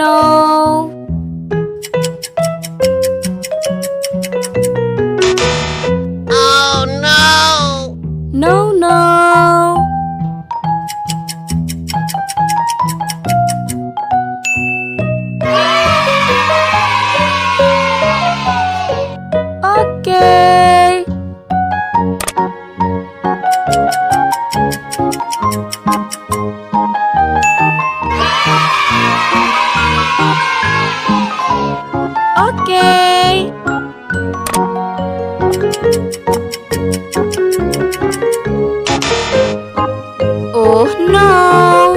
no. Oh no! No, no. Okay. Okay. Oh no.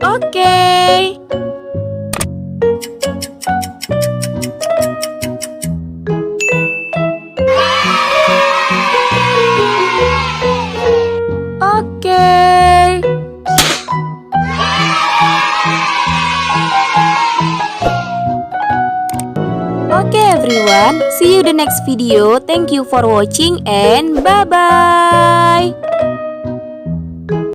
Okay. Okay. Okay everyone, see you the next video. Thank you for watching and bye bye.